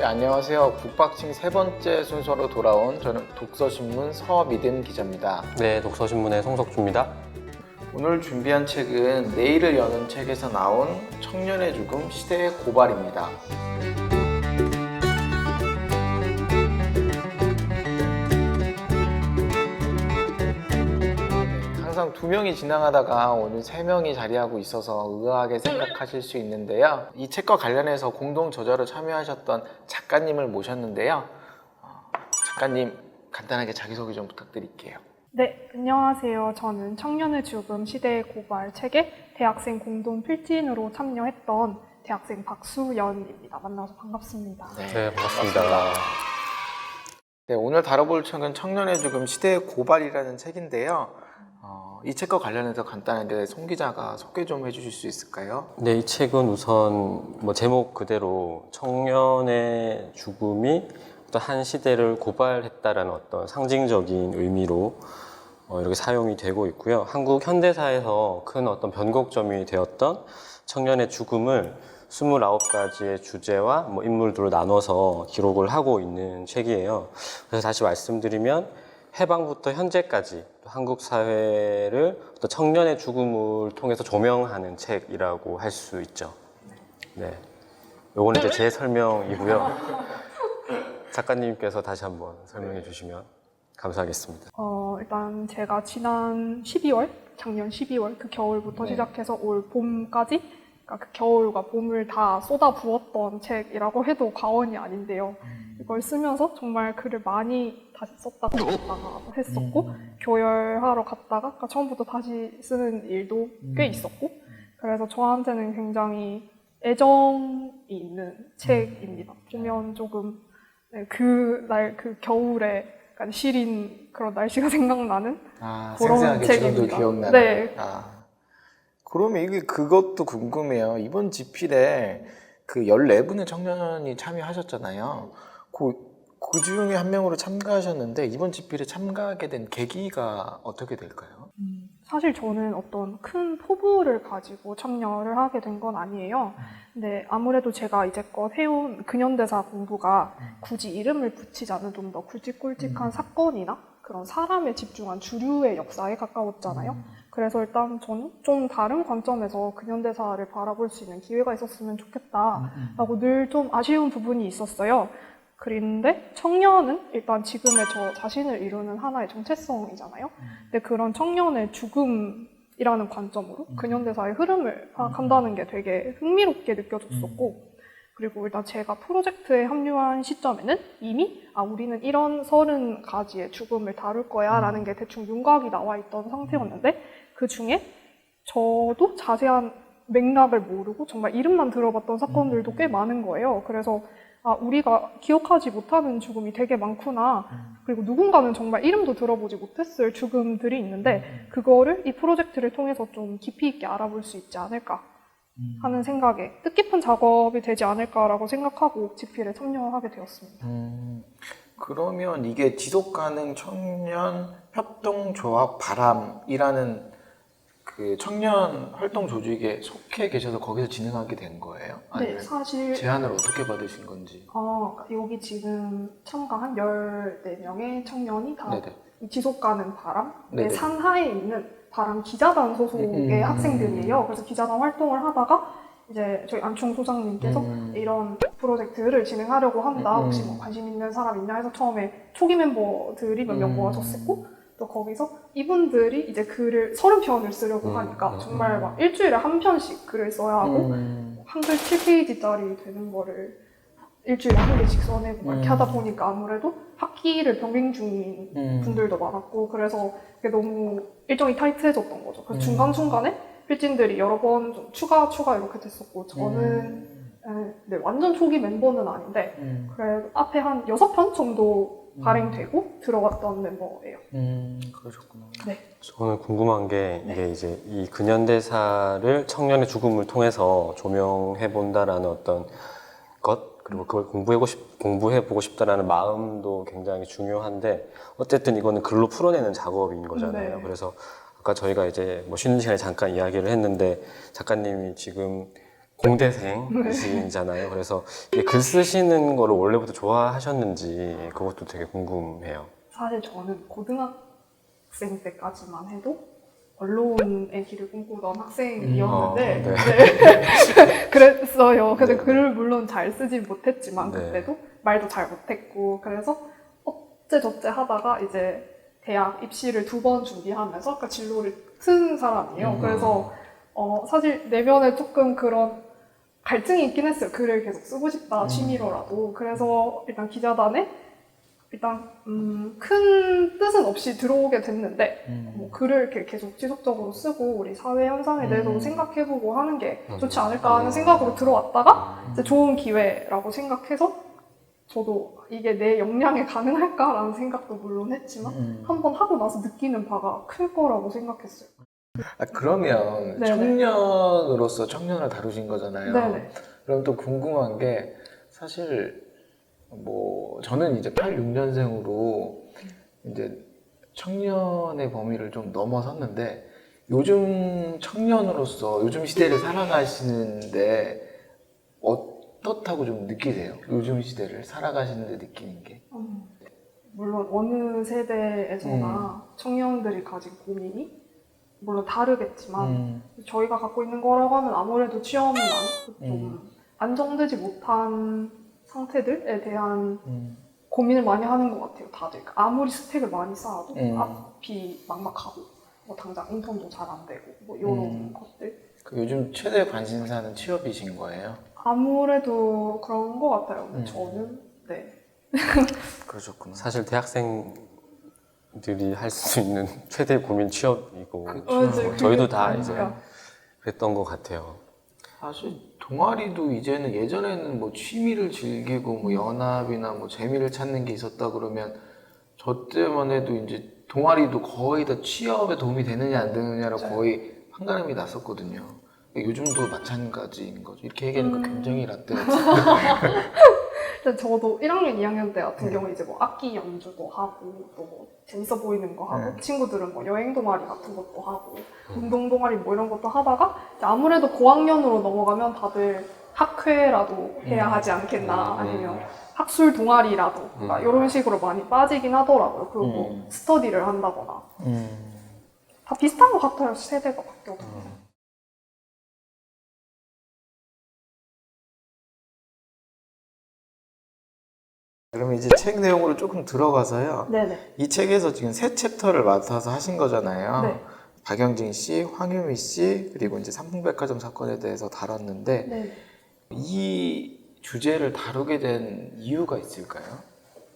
안녕하세요. 북박싱 세 번째 순서로 돌아온 저는 독서신문 서미듬 기자입니다. 네, 독서신문의 송석주입니다. 오늘 준비한 책은 내일을 여는 책에서 나온 청년의 죽음, 시대의 고발입니다. 항상 두 명이 지나가다가 오늘 세 명이 자리하고 있어서 의아하게 생각하실 수 있는데요. 이 책과 관련해서 공동 저자로 참여하셨던 작가님을 모셨는데요. 작가님 간단하게 자기소개 좀 부탁드릴게요. 네, 안녕하세요. 저는 청년의 죽음, 시대의 고발 책에 대학생 공동 필진으로 참여했던 대학생 박수연입니다. 만나서 반갑습니다. 네, 반갑습니다. 네, 오늘 다뤄볼 책은 청년의 죽음, 시대의 고발이라는 책인데요. 이 책과 관련해서 간단하게 송 기자가 소개 좀 해주실 수 있을까요? 네, 이 책은 우선 제목 그대로 청년의 죽음이 어떤 한 시대를 고발했다라는 어떤 상징적인 의미로 이렇게 사용이 되고 있고요. 한국 현대사에서 큰 어떤 변곡점이 되었던 청년의 죽음을 29가지의 주제와 인물들로 나눠서 기록을 하고 있는 책이에요. 그래서 다시 말씀드리면 해방부터 현재까지 한국 사회를 어떤 청년의 죽음을 통해서 조명하는 책이라고 할 수 있죠. 네, 요거는 이제 제 설명이고요. 작가님께서 다시 한번 설명해 주시면 감사하겠습니다. 일단 제가 지난 12월, 작년 12월 그 겨울부터 시작해서 올 봄까지 그러니까 그 겨울과 봄을 다 쏟아부었던 책이라고 해도 과언이 아닌데요. 이걸 쓰면서 정말 글을 많이 다시 썼다가 했었고 교열하러 갔다가 그러니까 처음부터 다시 쓰는 일도 꽤 있었고 그래서 저한테는 굉장히 애정이 있는 책입니다. 보면 조금 그날 그 겨울에 약간 시린 그런 날씨가 생각나는 그런 생생하게 책입니다. 지금도 기억나는. 네. 그러면 이게 그것도 궁금해요. 이번 집필에 그 14분의 청년이 참여하셨잖아요. 그 중에 한 명으로 참가하셨는데 이번 집필에 참가하게 된 계기가 어떻게 될까요? 사실 저는 어떤 큰 포부를 가지고 참여를 하게 된 건 아니에요. 근데 아무래도 제가 이제껏 해온 근현대사 공부가 굳이 이름을 붙이자면 좀 더 굵직굵직한 사건이나 그런 사람에 집중한 주류의 역사에 가까웠잖아요. 그래서 일단 저는 좀 다른 관점에서 근현대사를 바라볼 수 있는 기회가 있었으면 좋겠다라고 늘 좀 아쉬운 부분이 있었어요. 그런데 청년은 일단 지금의 저 자신을 이루는 하나의 정체성이잖아요. 근데 그런 청년의 죽음이라는 관점으로 근현대사의 흐름을 파악한다는 게 되게 흥미롭게 느껴졌었고 그리고 일단 제가 프로젝트에 합류한 시점에는 이미 우리는 이런 30가지의 죽음을 다룰 거야 라는 게 대충 윤곽이 나와 있던 상태였는데 그 중에 저도 자세한 맥락을 모르고 정말 이름만 들어봤던 사건들도 꽤 많은 거예요. 그래서 우리가 기억하지 못하는 죽음이 되게 많구나. 그리고 누군가는 정말 이름도 들어보지 못했을 죽음들이 있는데 그거를 이 프로젝트를 통해서 좀 깊이 있게 알아볼 수 있지 않을까 하는 생각에 뜻깊은 작업이 되지 않을까라고 생각하고 집필에 참여하게 되었습니다. 그러면 이게 지속가능 청년 협동조합 바람이라는 그 청년 활동 조직에 속해 계셔서 거기서 진행하게 된 거예요? 네, 사실 제안을 어떻게 받으신 건지? 여기 지금 참가한 14명의 청년이 다 네네. 지속가능 바람의 네네. 산하에 있는 바람 기자단 소속의 학생들이에요. 그래서 기자단 활동을 하다가 이제 저희 안충 소장님께서 이런 프로젝트를 진행하려고 한다. 혹시 관심 있는 사람 있냐 해서 처음에 초기 멤버들이 몇 명 모아졌었고 또 거기서 이분들이 이제 글을 30편을 쓰려고 하니까 정말 막 일주일에 한 편씩 글을 써야 하고 한글 7페이지짜리 되는 거를 일주일에 한 개씩 써내고 이렇게 하다 보니까 아무래도 학기를 병행 중인 분들도 많았고 그래서 그게 너무 일정이 타이트해졌던 거죠. 그래서 중간중간에 필진들이 여러 번 좀 추가 이렇게 됐었고 저는 완전 초기 멤버는 아닌데 그래도 앞에 한 6편 정도 발행되고 들어갔던 멤버예요. 그러셨구나. 네. 저는 궁금한 게 이게 이제 이 근현대사를 청년의 죽음을 통해서 조명해 본다라는 어떤 것 그리고 그걸 공부해보고 싶다라는 마음도 굉장히 중요한데 어쨌든 이거는 글로 풀어내는 작업인 거잖아요. 네. 그래서 아까 저희가 이제 쉬는 시간에 잠깐 이야기를 했는데 작가님이 지금 공대생이시잖아요. 그래서 이게 글 쓰시는 거를 원래부터 좋아하셨는지 그것도 되게 궁금해요. 사실 저는 고등학생 때까지만 해도 언론의 길을 꿈꾸던 학생이었는데 네. 네. 그랬어요. 근데 네. 글을 물론 잘 쓰진 못했지만 네. 그때도 말도 잘 못했고 그래서 어째저째 하다가 이제 대학 입시를 2번 준비하면서 아까 진로를 튼 사람이에요. 그래서 사실 내면에 조금 그런 갈증이 있긴 했어요. 글을 계속 쓰고 싶다, 취미로라도. 그래서 일단 기자단에 일단 큰 뜻은 없이 들어오게 됐는데 뭐 글을 이렇게 계속 지속적으로 쓰고 우리 사회 현상에 대해서 생각해보고 하는 게 좋지 않을까 하는 생각으로 들어왔다가 이제 좋은 기회라고 생각해서 저도 이게 내 역량에 가능할까라는 생각도 물론 했지만 한번 하고 나서 느끼는 바가 클 거라고 생각했어요. 그러면 네네. 청년으로서 청년을 다루신 거잖아요. 네네. 그럼 또 궁금한 게 사실 뭐 저는 이제 86년생으로 이제 청년의 범위를 좀 넘어섰는데 요즘 청년으로서 요즘 시대를 살아가시는데 어떻다고 좀 느끼세요? 요즘 시대를 살아가시는데 느끼는 게? 물론 어느 세대에서나 청년들이 가진 고민이 물론 다르겠지만 저희가 갖고 있는 거라고 하면 아무래도 취업난 좀 안정되지 못한 상태들에 대한 고민을 많이 하는 것 같아요. 다들 아무리 스펙을 많이 쌓아도 앞이 막막하고 뭐 당장 인턴도 잘 안 되고 뭐 이런 것들. 요즘 최대 관심사는 취업이신 거예요? 아무래도 그런 것 같아요. 근데 저는 네. 그러셨구나. 사실 대학생들이 할 수 있는 최대 고민 취업이고 저희도 다 이제 그랬던 것 같아요. 사실 동아리도 이제는 예전에는 뭐 취미를 즐기고 뭐 연합이나 뭐 재미를 찾는 게 있었다 그러면 저 때만 해도 이제 동아리도 거의 다 취업에 도움이 되느냐 안 되느냐로 거의 판가름이 났었거든요. 요즘도 마찬가지인 거죠. 이렇게 얘기하니까 굉장히 라떼가 근데 저도 1학년, 2학년 때 같은 경우 이제 뭐 악기 연주도 하고 또 뭐 재밌어 보이는 거 하고 친구들은 뭐 여행 동아리 같은 것도 하고 운동 동아리 뭐 이런 것도 하다가 이제 아무래도 고학년으로 넘어가면 다들 학회라도 해야 하지 않겠나 아니면 학술 동아리라도 이런 식으로 많이 빠지긴 하더라고요. 그리고 뭐 스터디를 한다거나 다 비슷한 것 같아요. 세대가 바뀌어도. 그러면 이제 책 내용으로 조금 들어가서요. 네네. 이 책에서 지금 세 챕터를 맡아서 하신 거잖아요. 네. 박영진 씨, 황유미 씨, 그리고 이제 삼풍백화점 사건에 대해서 다뤘는데 네. 이 주제를 다루게 된 이유가 있을까요?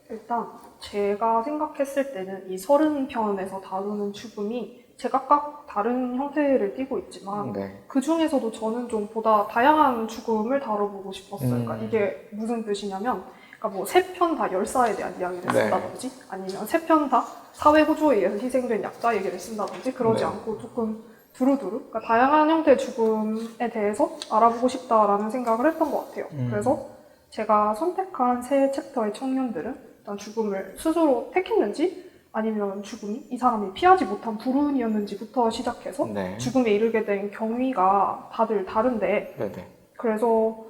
일단 제가 생각했을 때는 이 30편에서 다루는 죽음이 제각각 다른 형태를 띠고 있지만 네. 그 중에서도 저는 좀 보다 다양한 죽음을 다뤄보고 싶었어요. 그러니까 이게 무슨 뜻이냐면 그러니까 뭐 3편 다 열사에 대한 이야기를 네. 쓴다든지 아니면 3편 다 사회 구조에 의해서 희생된 약자 얘기를 쓴다든지 그러지 네. 않고 조금 두루두루 그러니까 다양한 형태의 죽음에 대해서 알아보고 싶다라는 생각을 했던 것 같아요. 그래서 제가 선택한 세 챕터의 청년들은 일단 죽음을 스스로 택했는지 아니면 죽음이 이 사람이 피하지 못한 불운이었는지부터 시작해서 네. 죽음에 이르게 된 경위가 다들 다른데 네네. 그래서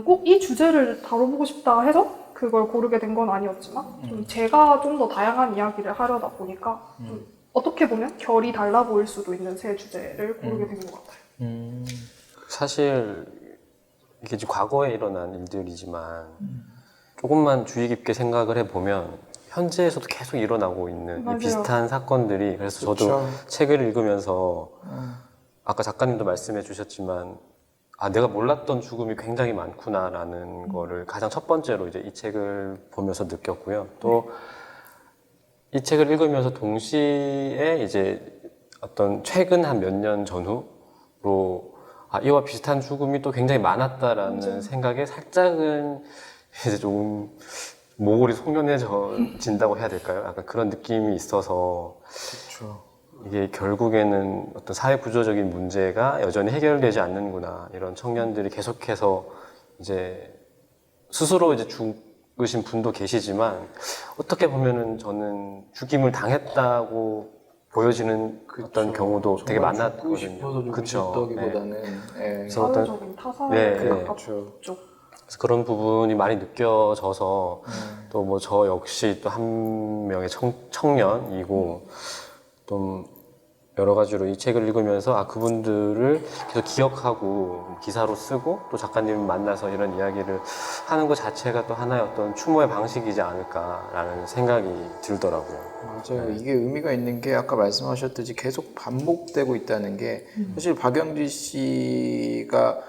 꼭 이 주제를 다뤄보고 싶다 해서 그걸 고르게 된 건 아니었지만 좀 제가 좀 더 다양한 이야기를 하려다 보니까 좀 어떻게 보면 결이 달라 보일 수도 있는 세 주제를 고르게 된 것 같아요. 사실 이게 이제 과거에 일어난 일들이지만 조금만 주의 깊게 생각을 해보면 현재에서도 계속 일어나고 있는 이 맞아요. 비슷한 사건들이 그래서 저도 그렇죠. 책을 읽으면서 아까 작가님도 말씀해 주셨지만 내가 몰랐던 죽음이 굉장히 많구나라는 거를 가장 첫 번째로 이제 이 책을 보면서 느꼈고요. 또 이 책을 읽으면서 동시에 이제 어떤 최근 한 몇 년 전후로 이와 비슷한 죽음이 또 굉장히 많았다라는 생각에 살짝은 이제 조금 모골이 송연해진다고 해야 될까요? 약간 그런 느낌이 있어서 그렇죠. 이게 결국에는 어떤 사회 구조적인 문제가 여전히 해결되지 않는구나. 이런 청년들이 계속해서 이제 스스로 이제 죽으신 분도 계시지만 어떻게 보면은 저는 죽임을 당했다고 보여지는 어떤 경우도 되게 정말 죽고 많았거든요. 싶어서 죽고 그쵸. 싶다기보다는 예. 그래서 어떤 사회적인 타산에 네, 그렇죠. 가깝죠. 그래서 그런 부분이 많이 느껴져서 또 뭐 저 역시 또 한 명의 청년이고 좀 여러 가지로 이 책을 읽으면서 아 그분들을 계속 기억하고 기사로 쓰고 또 작가님 만나서 이런 이야기를 하는 것 자체가 또 하나의 어떤 추모의 방식이지 않을까라는 생각이 들더라고요. 맞아요. 이게 의미가 있는 게 아까 말씀하셨듯이 계속 반복되고 있다는 게 사실 박영진 씨가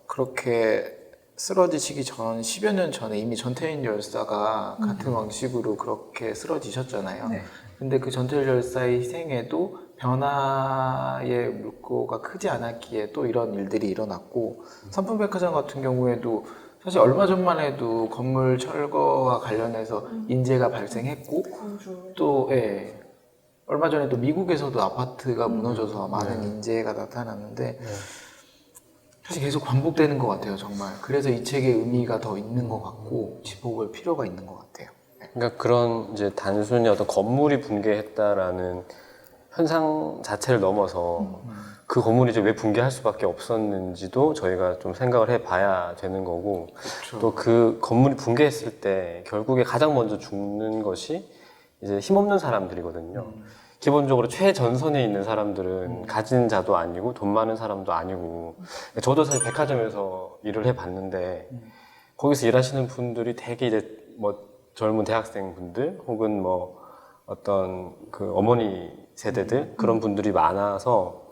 그렇게 쓰러지시기 전 10여 년 전에 이미 전태일 열사가 같은 방식으로 그렇게 쓰러지셨잖아요. 네. 근데 그 전태일 열사의 희생에도 변화의 물꼬가 크지 않았기에 또 이런 일들이 일어났고 삼풍백화점 같은 경우에도 사실 얼마 전만 해도 건물 철거와 관련해서 인재가 발생했고 광주. 또 예, 얼마 전에 또 미국에서도 아파트가 무너져서 많은 인재가 나타났는데 사실 계속 반복되는 것 같아요, 정말. 그래서 이 책의 의미가 더 있는 것 같고 짚어볼 필요가 있는 것 같아요. 그러니까 그런 이제 단순히 어떤 건물이 붕괴했다라는 현상 자체를 넘어서 그 건물이 이제 왜 붕괴할 수밖에 없었는지도 저희가 좀 생각을 해봐야 되는 거고 또 그 건물이 붕괴했을 때 결국에 가장 먼저 죽는 것이 이제 힘없는 사람들이거든요. 기본적으로 최전선에 있는 사람들은 가진 자도 아니고 돈 많은 사람도 아니고 저도 사실 백화점에서 일을 해봤는데 거기서 일하시는 분들이 되게 이제 뭐 젊은 대학생분들 혹은 뭐 어떤 그 어머니 세대들 그런 분들이 많아서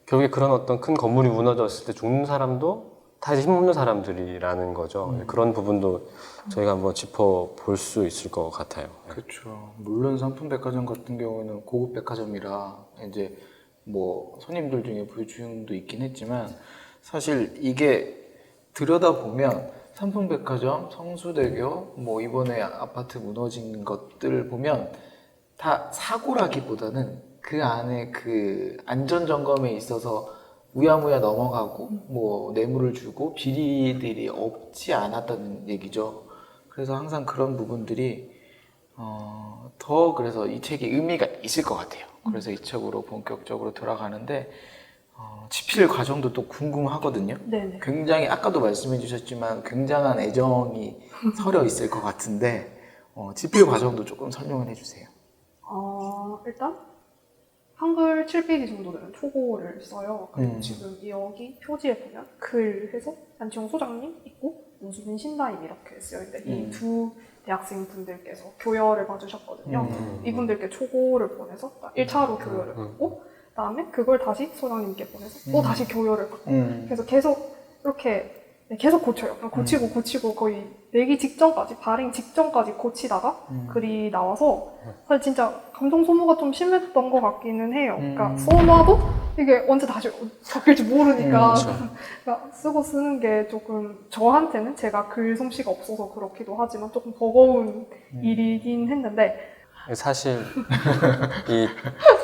결국에 그런 어떤 큰 건물이 무너졌을 때 죽는 사람도 다 힘없는 사람들이라는 거죠. 그런 부분도 저희가 한번 짚어볼 수 있을 것 같아요. 그렇죠. 물론 삼풍백화점 같은 경우는 고급 백화점이라 이제 뭐 손님들 중에 불주도 있긴 했지만 사실 이게 들여다보면 삼풍백화점, 성수대교, 뭐 이번에 아파트 무너진 것들 보면 다 사고라기보다는 그 안에 그 안전점검에 있어서 우야무야 넘어가고 뭐 뇌물을 주고 비리들이 없지 않았다는 얘기죠. 그래서 항상 그런 부분들이 더 그래서 이 책이 의미가 있을 것 같아요. 그래서 이 책으로 본격적으로 들어가는데 집필 과정도 또 궁금하거든요. 네네. 굉장히 아까도 말씀해 주셨지만 굉장한 애정이 서려 있을 것 같은데 집필 과정도 조금 설명을 해주세요. 일단 한글 7페이지 정도는 초고를 써요. 그리고 지금 여기 표지에 보면 글 해서 안치홍 소장님 있고 문수빈 신다임 이렇게 쓰여있는데 이 두 대학생 분들께서 교열을 봐주셨거든요. 이분들께 초고를 보내서 1차로 교열을 받고 그다음에 그걸 다시 소장님께 보내서 또 다시 교열을 받고 그래서 계속 이렇게 계속 고쳐요. 고치고 거의 내기 직전까지 발행 직전까지 고치다가 글이 나와서 사실 진짜 감정 소모가 좀 심했던 것 같기는 해요. 그러니까 써놔도 이게 언제 다시 바뀔지 모르니까 그러니까 쓰는 게 조금 저한테는 제가 글 솜씨가 없어서 그렇기도 하지만 조금 버거운 일이긴 했는데 사실 이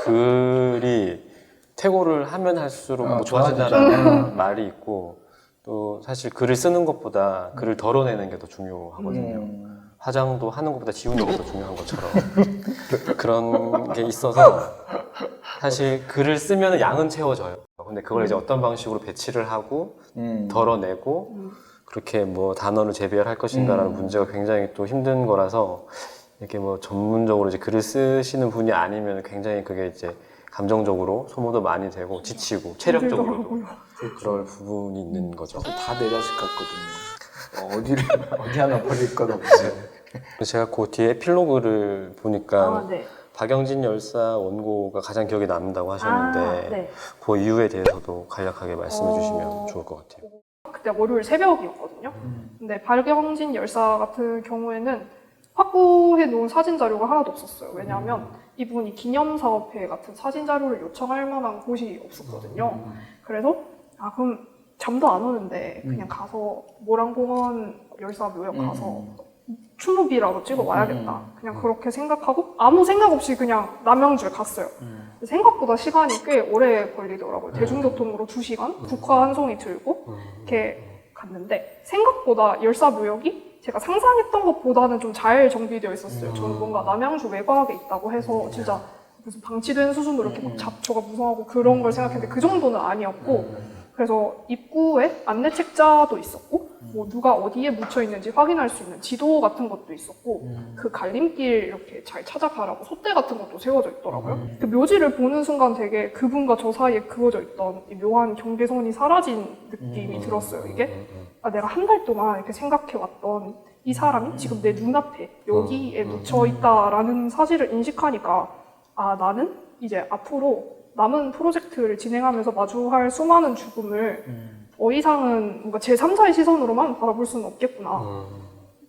글이 퇴고를 하면 할수록 뭐 좋아진다는 말이 있고 또 사실 글을 쓰는 것보다 글을 덜어내는 게 더 중요하거든요. 화장도 하는 것보다 지우는 게 더 중요한 것처럼 그런 게 있어서 사실 글을 쓰면 양은 채워져요. 근데 그걸 이제 어떤 방식으로 배치를 하고 덜어내고 그렇게 뭐 단어를 재배할 것인가라는 문제가 굉장히 또 힘든 거라서 이렇게 뭐 전문적으로 이제 글을 쓰시는 분이 아니면 굉장히 그게 이제 감정적으로 소모도 많이 되고 지치고 체력적으로도 그럴 부분이 있는 거죠. 다 내 자식 같거든요. 어디 하나 버릴 건 없어요. 제가 그 뒤에 에필로그를 보니까 네. 박영진 열사 원고가 가장 기억에 남는다고 하셨는데 네. 그 이유에 대해서도 간략하게 말씀해 주시면 좋을 것 같아요. 그때 월요일 새벽이었거든요. 근데 박영진 열사 같은 경우에는 확보해 놓은 사진 자료가 하나도 없었어요. 왜냐하면 이분이 기념사업회 같은 사진 자료를 요청할 만한 곳이 없었거든요. 그래서 그럼 잠도 안 오는데 그냥 가서 모란공원 열사 묘역 가서 추모비라도 찍어 와야겠다. 그냥 그렇게 생각하고 아무 생각 없이 그냥 남양주에 갔어요. 생각보다 시간이 꽤 오래 걸리더라고요. 대중교통으로 2시간, 국화 한 송이 들고 이렇게 갔는데 생각보다 열사 묘역이 제가 상상했던 것보다는 좀 잘 정비되어 있었어요. 저는 뭔가 남양주 외곽에 있다고 해서 진짜 무슨 방치된 수준으로 이렇게 막 잡초가 무성하고 그런 걸 생각했는데 그 정도는 아니었고 그래서 입구에 안내 책자도 있었고 뭐 누가 어디에 묻혀 있는지 확인할 수 있는 지도 같은 것도 있었고 그 갈림길 이렇게 잘 찾아가라고 소대 같은 것도 세워져 있더라고요. 그 묘지를 보는 순간 되게 그분과 저 사이에 그어져 있던 이 묘한 경계선이 사라진 느낌이 들었어요. 이게 아, 내가 한 달 동안 이렇게 생각해왔던 이 사람이 지금 내 눈앞에 여기에 묻혀 있다라는 사실을 인식하니까 아, 나는 이제 앞으로 남은 프로젝트를 진행하면서 마주할 수많은 죽음을 더 이상은 뭔가 제3자의 시선으로만 바라볼 수는 없겠구나.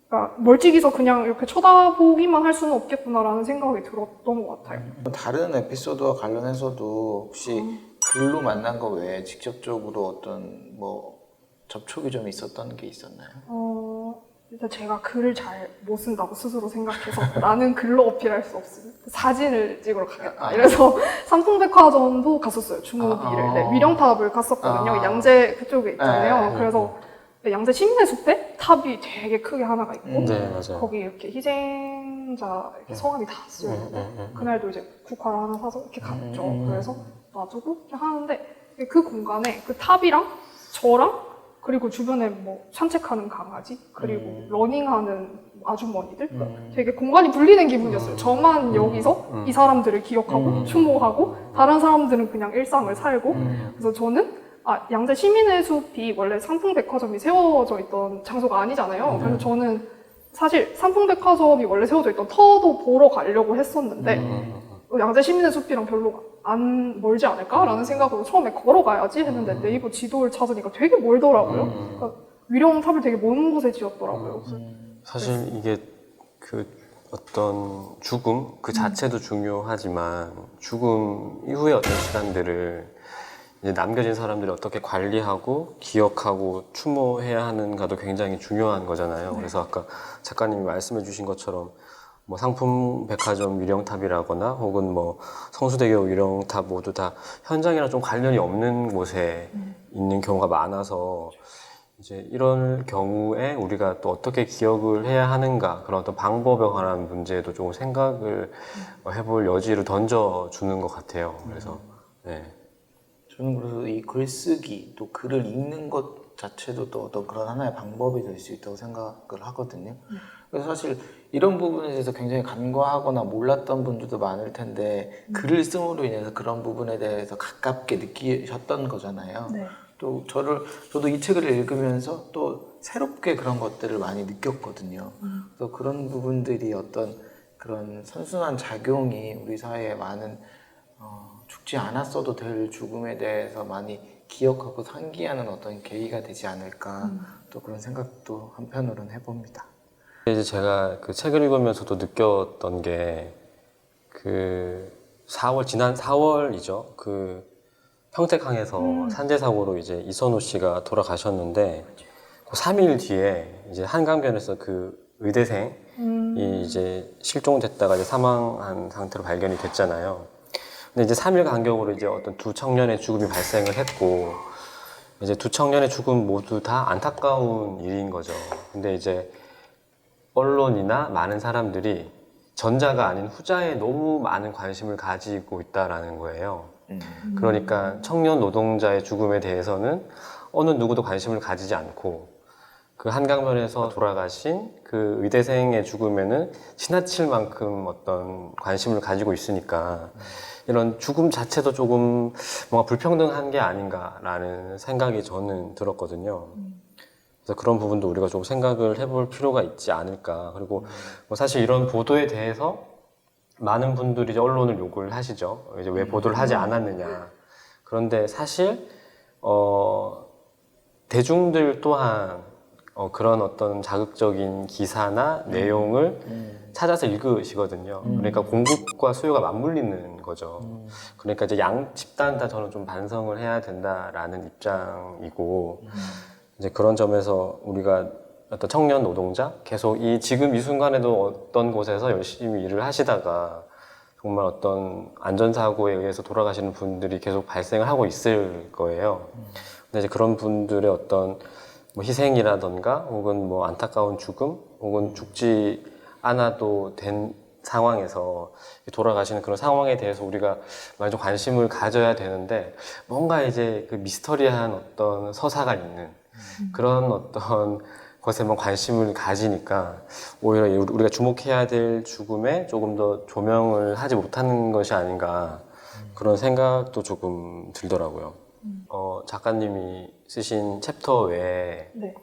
그러니까 멀찍이서 그냥 이렇게 쳐다보기만 할 수는 없겠구나라는 생각이 들었던 것 같아요. 다른 에피소드와 관련해서도 혹시 글로 만난 거 외에 직접적으로 어떤 뭐 접촉이 좀 있었던 게 있었나요? 일단 제가 글을 잘 못 쓴다고 스스로 생각해서 나는 글로 어필할 수 없으면 사진을 찍으러 가겠다. 이래서 삼풍백화점도 갔었어요. 중호비를. 네, 위령탑을 갔었거든요. 양재 그쪽에 있잖아요. 그래서 양재 시민의 숲에 탑이 되게 크게 하나가 있고 네, 맞아요. 거기 이렇게 희생자 이렇게 성함이 다 쓰여 있는데 그날도 이제 국화를 하나 사서 이렇게 갔죠. 그래서 놔두고 이렇게 하는데 그 공간에 그 탑이랑 저랑 그리고 주변에 뭐 산책하는 강아지 그리고 러닝하는 아주머니들 되게 공간이 분리된 기분이었어요. 저만 여기서 이 사람들을 기억하고 추모하고 다른 사람들은 그냥 일상을 살고 그래서 저는 양재 시민의 숲이 원래 상풍백화점이 세워져 있던 장소가 아니잖아요. 그래서 저는 사실 상풍백화점이 원래 세워져 있던 터도 보러 가려고 했었는데 양재 시민의 숲이랑 별로 안 멀지 않을까라는 생각으로 처음에 걸어가야지 했는데 네이버 지도를 찾으니까 되게 멀더라고요. 그러니까 위령탑을 되게 먼 곳에 지었더라고요. 사실 이게 그 어떤 죽음 그 자체도 중요하지만 죽음 이후의 어떤 시간들을 이제 남겨진 사람들이 어떻게 관리하고 기억하고 추모해야 하는가도 굉장히 중요한 거잖아요. 그래서 아까 작가님이 말씀해 주신 것처럼 뭐 상품백화점 위령탑이라거나 혹은 뭐 성수대교 위령탑 모두 다 현장이랑 좀 관련이 없는 곳에 있는 경우가 많아서 이제 이런 경우에 우리가 또 어떻게 기억을 해야 하는가 그런 어떤 방법에 관한 문제도 조금 생각을 해볼 여지를 던져주는 것 같아요. 그래서 네. 저는 그래서 이 글쓰기 또 글을 읽는 것 자체도 또 어떤 그런 하나의 방법이 될 수 있다고 생각을 하거든요. 그래서 사실 이런 부분에 대해서 굉장히 간과하거나 몰랐던 분들도 많을 텐데 글을 씀으로 인해서 그런 부분에 대해서 가깝게 느끼셨던 거잖아요. 네. 또 저도 이 책을 읽으면서 또 새롭게 그런 것들을 많이 느꼈거든요. 그래서 그런 부분들이 어떤 그런 선순환 작용이 우리 사회에 많은 죽지 않았어도 될 죽음에 대해서 많이 기억하고 상기하는 어떤 계기가 되지 않을까 또 그런 생각도 한편으로는 해봅니다. 이제 제가 그 책을 읽으면서도 느꼈던 게 그 지난 4월이죠. 그 평택항에서 산재 사고로 이제 이선호 씨가 돌아가셨는데 그 3일 뒤에 이제 한강변에서 그 의대생이 이제 실종됐다가 이제 사망한 상태로 발견이 됐잖아요. 근데 이제 3일 간격으로 이제 어떤 두 청년의 죽음이 발생을 했고 이제 두 청년의 죽음 모두 다 안타까운 일인 거죠. 근데 이제 언론이나 많은 사람들이 전자가 아닌 후자에 너무 많은 관심을 가지고 있다라는 거예요. 그러니까 청년 노동자의 죽음에 대해서는 어느 누구도 관심을 가지지 않고 그 한강변에서 돌아가신 그 의대생의 죽음에는 지나칠 만큼 어떤 관심을 가지고 있으니까 이런 죽음 자체도 조금 뭔가 불평등한 게 아닌가라는 생각이 저는 들었거든요. 그래서 그런 부분도 우리가 좀 생각을 해볼 필요가 있지 않을까. 그리고 뭐 사실 이런 보도에 대해서 많은 분들이 이제 언론을 욕을 하시죠. 이제 왜 보도를 하지 않았느냐. 그런데 사실 대중들 또한 그런 어떤 자극적인 기사나 내용을 찾아서 읽으시거든요. 그러니까 공급과 수요가 맞물리는 거죠. 그러니까 이제 양 집단 다 저는 좀 반성을 해야 된다라는 입장이고 이제 그런 점에서 우리가 어떤 청년 노동자 계속 지금 이 순간에도 어떤 곳에서 열심히 일을 하시다가 정말 어떤 안전사고에 의해서 돌아가시는 분들이 계속 발생을 하고 있을 거예요. 근데 이제 그런 분들의 어떤 뭐 희생이라던가 혹은 뭐 안타까운 죽음 혹은 죽지 않아도 된 상황에서 돌아가시는 그런 상황에 대해서 우리가 많이 좀 관심을 가져야 되는데 뭔가 이제 그 미스터리한 어떤 서사가 있는 그런 어떤 것에만 관심을 가지니까 오히려 우리가 주목해야 될 죽음에 조금 더 조명을 하지 못하는 것이 아닌가 그런 생각도 조금 들더라고요. 작가님이 쓰신 챕터 외에 네.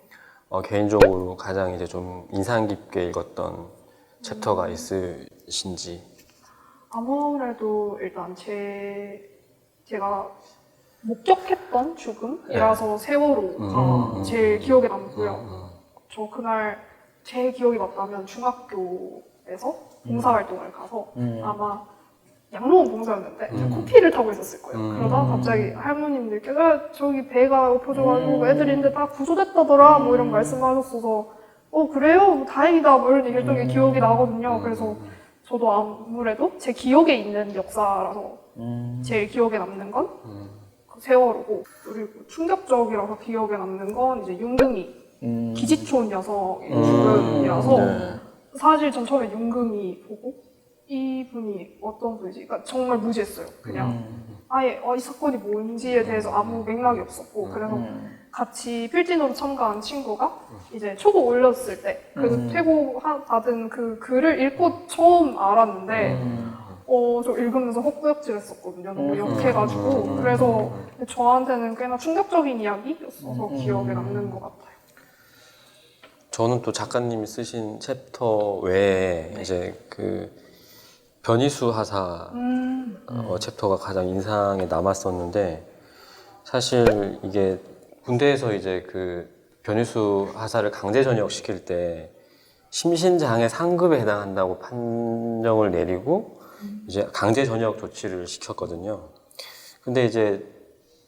개인적으로 가장 이제 좀 인상 깊게 읽었던 챕터가 있으신지. 아무래도 일단 제가 목격했던 죽음이라서 세월호가 제일 기억에 남고요. 저 그날 제 기억이 맞다면 중학교에서 봉사활동을 가서 아마 양로원 봉사였는데 제가 커피를 타고 있었을 거예요. 그러다 갑자기 할머님들께서 저기 배가 엎어져가지고 애들이 있는데 다 구조됐다더라 뭐 이런 말씀하셨어서 그래요? 다행이다 뭐 이런 얘기했던 게 기억이 나거든요. 그래서 저도 아무래도 제 기억에 있는 역사라서 제일 기억에 남는 건 그 세월호고 그리고 충격적이라서 기억에 남는 건 이제 윤금이 기지촌 여성의 죽음이라서 사실 전 처음에 윤금이 보고 이분이 어떤 분이지? 그러니까 정말 무지했어요. 그냥 아예 이 사건이 뭔지에 대해서 아무 맥락이 없었고 그래서 같이 필진으로 참가한 친구가 이제 초고 올렸을 때 그 퇴고 받은 그 글을 읽고 처음 알았는데 저 읽으면서 헛구역질했었거든요. 너무 역해가지고 그래서 저한테는 꽤나 충격적인 이야기였어서 기억에 남는 것 같아요. 저는 또 작가님이 쓰신 챕터 외에 이제 그 변희수 하사 챕터가 가장 인상에 남았었는데 사실 이게 군대에서 이제 그 변희수 하사를 강제 전역시킬 때 심신장애 상급에 해당한다고 판정을 내리고 이제 강제 전역 조치를 시켰거든요. 근데 이제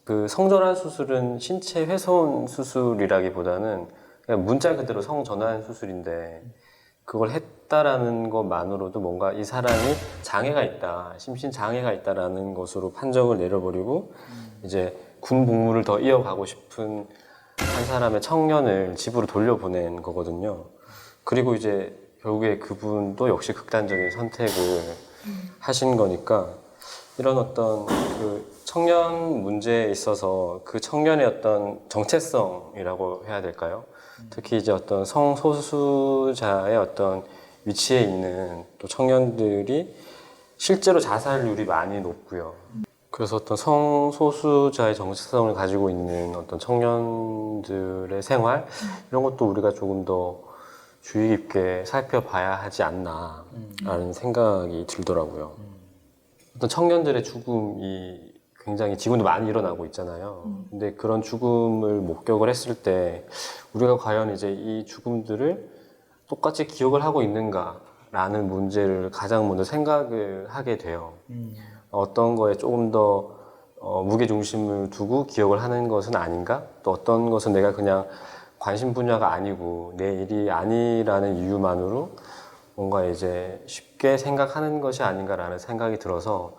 그 성전환 수술은 신체 훼손 수술이라기보다는 그냥 문자 그대로 성전환 수술인데 그걸 했다라는 것만으로도 뭔가 이 사람이 장애가 있다, 심신 장애가 있다라는 것으로 판정을 내려버리고 이제 군 복무를 더 이어가고 싶은 한 사람의 청년을 집으로 돌려보낸 거거든요. 그리고 이제 결국에 그분도 역시 극단적인 선택을 하신 거니까 이런 어떤 그 청년 문제에 있어서 그 청년의 어떤 정체성이라고 해야 될까요? 특히 이제 어떤 성소수자의 어떤 위치에 있는 또 청년들이 실제로 자살률이 많이 높고요. 그래서 어떤 성소수자의 정체성을 가지고 있는 어떤 청년들의 생활 이런 것도 우리가 조금 더 주의 깊게 살펴봐야 하지 않나라는 생각이 들더라고요. 어떤 청년들의 죽음이 굉장히 지금도 많이 일어나고 있잖아요. 근데 그런 죽음을 목격을 했을 때 우리가 과연 이제 이 죽음들을 똑같이 기억을 하고 있는가라는 문제를 가장 먼저 생각을 하게 돼요. 어떤 거에 조금 더 무게중심을 두고 기억을 하는 것은 아닌가? 또 어떤 것은 내가 그냥 관심 분야가 아니고 내 일이 아니라는 이유만으로 뭔가 이제 쉽게 생각하는 것이 아닌가라는 생각이 들어서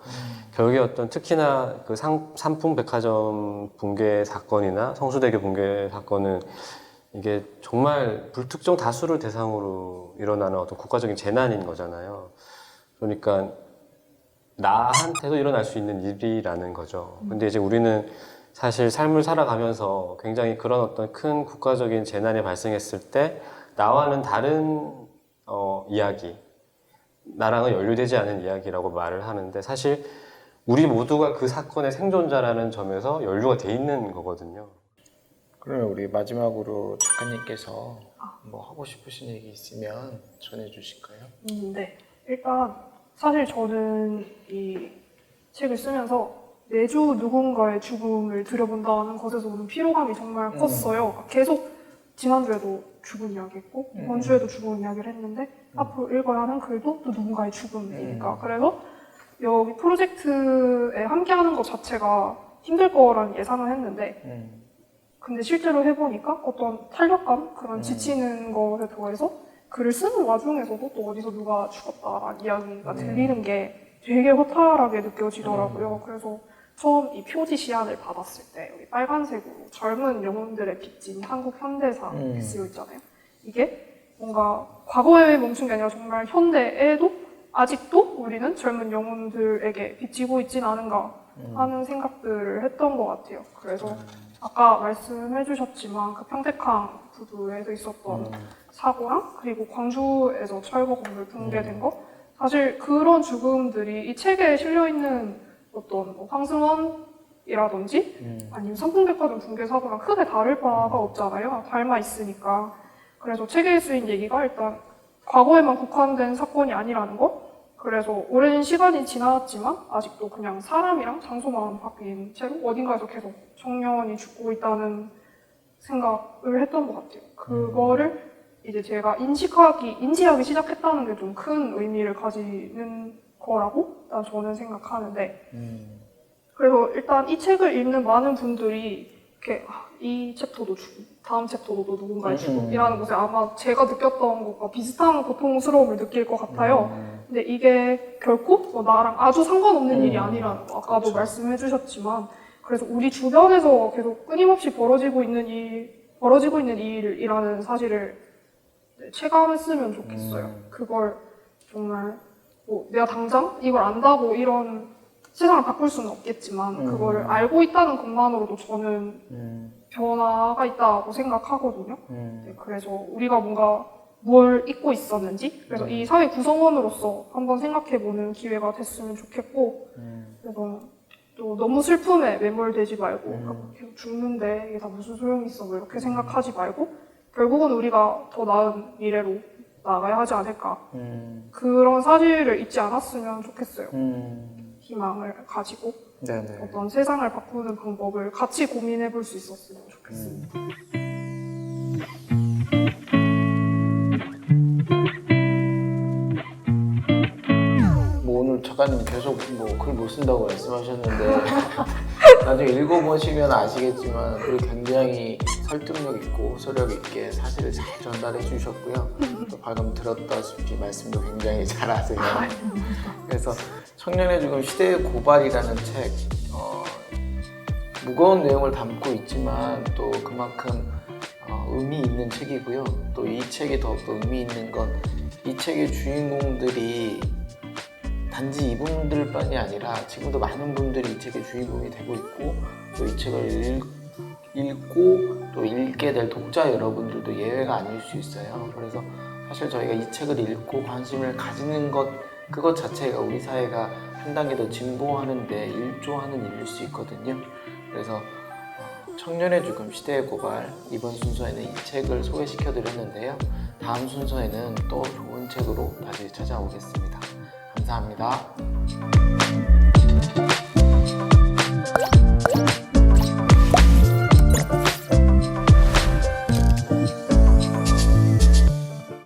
결국에 어떤 특히나 그 삼풍 백화점 붕괴 사건이나 성수대교 붕괴 사건은 이게 정말 불특정 다수를 대상으로 일어나는 어떤 국가적인 재난인 거잖아요. 그러니까 나한테도 일어날 수 있는 일이라는 거죠. 근데 이제 우리는 사실 삶을 살아가면서 굉장히 그런 어떤 큰 국가적인 재난이 발생했을 때 나와는 다른 이야기, 나랑은 연루되지 않은 이야기라고 말을 하는데 사실 우리 모두가 그 사건의 생존자라는 점에서 연루가 돼 있는 거거든요. 그러면 우리 마지막으로 작가님께서 뭐 하고 싶으신 얘기 있으면 전해주실까요? 네. 일단 사실 저는 이 책을 쓰면서 매주 누군가의 죽음을 들여본다는 것에서 오는 피로감이 정말 컸어요. 계속 지난주에도 죽음 이야기했고 이번 주에도 죽음 이야기를 했는데 앞으로 읽어야 하는 글도 또 누군가의 죽음이니까 그래서 여기 프로젝트에 함께하는 것 자체가 힘들 거라는 예상을 했는데 근데 실제로 해보니까 어떤 탄력감, 그런 지치는 것에 더해서 글을 쓰는 와중에서도 또 어디서 누가 죽었다라는 이야기가 들리는 게 되게 허탈하게 느껴지더라고요. 그래서 처음 이 표지 시안을 받았을 때 여기 빨간색으로 젊은 영혼들의 빚진 한국 현대사 이렇게 쓰여 있잖아요. 이게 뭔가 과거에 멈춘 게 아니라 정말 현대에도 아직도 우리는 젊은 영혼들에게 비치고 있진 않은가 하는 생각들을 했던 것 같아요. 그래서 아까 말씀해 주셨지만 그 평택항 부두에서 있었던 사고랑 그리고 광주에서 철거 건물 붕괴된 거, 사실 그런 죽음들이 이 책에 실려있는 어떤 뭐 황승원이라든지 아니면 삼풍백화점 붕괴 사고랑 크게 다를 바가 없잖아요. 닮아 있으니까. 그래서 책에 쓰인 얘기가 일단 과거에만 국한된 사건이 아니라는 거, 그래서 오랜 시간이 지났지만 아직도 그냥 사람이랑 장소만 바뀐 채로 어딘가에서 계속 청년이 죽고 있다는 생각을 했던 것 같아요. 그거를 이제 제가 인지하기 시작했다는 게 좀 큰 의미를 가지는 거라고 일단 저는 생각하는데, 그래서 일단 이 책을 읽는 많은 분들이 이렇게 이 챕터도 죽음, 다음 챕터도 누군가의 죽음이라는 것에 아마 제가 느꼈던 것과 비슷한 고통스러움을 느낄 것 같아요. 근데 이게 결코 뭐 나랑 아주 상관없는 일이 아니라는 거, 아까도 그렇죠. 말씀해 주셨지만, 그래서 우리 주변에서 계속 끊임없이 벌어지고 있는 일이라는 사실을 체감했으면 좋겠어요. 그걸 정말 뭐 내가 당장 이걸 안다고 이런 세상을 바꿀 수는 없겠지만 그거를 알고 있다는 것만으로도 저는 변화가 있다고 생각하거든요. 네, 그래서 우리가 뭔가 뭘 잊고 있었는지, 그래서 이 사회 구성원으로서 한번 생각해보는 기회가 됐으면 좋겠고, 그래서 또 너무 슬픔에 매몰되지 말고 계속 죽는데 이게 다 무슨 소용이 있어 뭐 이렇게 생각하지 말고 결국은 우리가 더 나은 미래로 나아가야 하지 않을까, 그런 사실을 잊지 않았으면 좋겠어요. 희망을 가지고 네네. 어떤 세상을 바꾸는 방법을 같이 고민해 볼 수 있었으면 좋겠습니다. 뭐 오늘 작가님 계속 뭐 글 못 쓴다고 말씀하셨는데 나중에 읽어보시면 아시겠지만 글 굉장히 설득력 있고 호소력 있게 사실을 잘 전달해 주셨고요. 또 방금 들었다시피 말씀도 굉장히 잘하세요. 그래서 청년의 죽음 시대의 고발이라는 책, 무거운 내용을 담고 있지만 또 그만큼 의미 있는 책이고요. 또 이 책이 더욱더 의미 있는 건 이 책의 주인공들이 단지 이분들뿐이 아니라 지금도 많은 분들이 이 책의 주인공이 되고 있고, 또 이 책을 읽고 또 읽게 될 독자 여러분들도 예외가 아닐 수 있어요. 그래서 사실 저희가 이 책을 읽고 관심을 가지는 것, 그것 자체가 우리 사회가 한 단계 더 진보하는데 일조하는 일일 수 있거든요. 그래서 청년의 죽음, 시대의 고발, 이번 순서에는 이 책을 소개시켜 드렸는데요. 다음 순서에는 또 좋은 책으로 다시 찾아오겠습니다. 감사합니다.